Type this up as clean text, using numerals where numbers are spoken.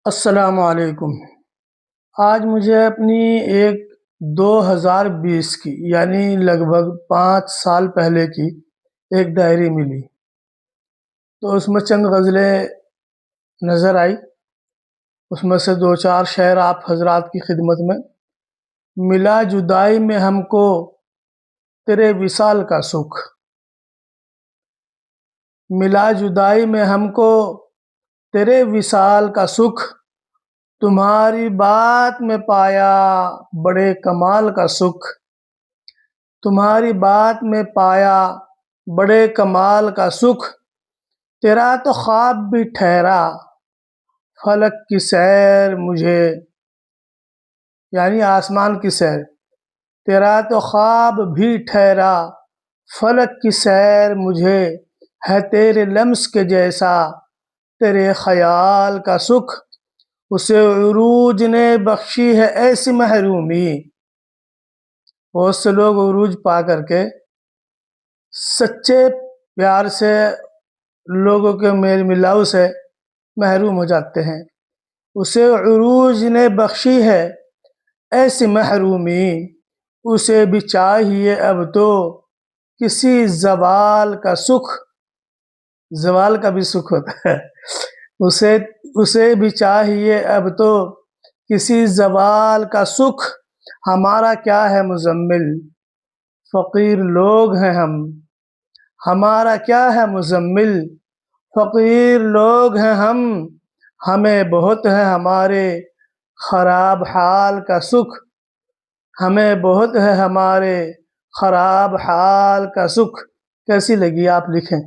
السلام علیکم۔ آج مجھے اپنی ایک 2020 کی یعنی لگ بھگ 5 سال پہلے کی ایک ڈائری ملی، تو اس میں چند غزلیں نظر آئی۔ اس میں سے 2-4 شعر آپ حضرات کی خدمت میں۔ ملا جدائی میں ہم کو تیرے وصال کا سکھ، ملا جدائی میں ہم کو تیرے وصال کا سکھ، تمہاری بات میں پایا بڑے کمال کا سکھ، تمہاری بات میں پایا بڑے کمال کا سکھ، تیرا تو خواب بھی ٹھہرا فلک کی سیر مجھے، یعنی آسمان کی سیر، تیرا تو خواب بھی ٹھہرا فلک کی سیر مجھے، ہے تیرے لمس کے جیسا تیرے خیال کا سکھ، اسے عروج نے بخشی ہے ایسی محرومی۔ بہت سے لوگ عروج پا کر کے سچے پیار سے لوگوں کے میل ملاؤ سے محروم ہو جاتے ہیں۔ اسے عروج نے بخشی ہے ایسی محرومی، اسے بھی چاہیے اب تو کسی زوال کا سکھ، زوال کا بھی سکھ ہوتا ہے، اسے بھی چاہیے اب تو کسی زوال کا سکھ، ہمارا کیا ہے مزمل فقیر لوگ ہیں ہم، ہمارا کیا ہے مزمل فقیر لوگ ہیں ہم، ہمیں بہت ہے ہمارے خراب حال کا سکھ، ہمیں بہت ہے ہمارے خراب حال کا سکھ۔ کیسی لگی آپ لکھیں۔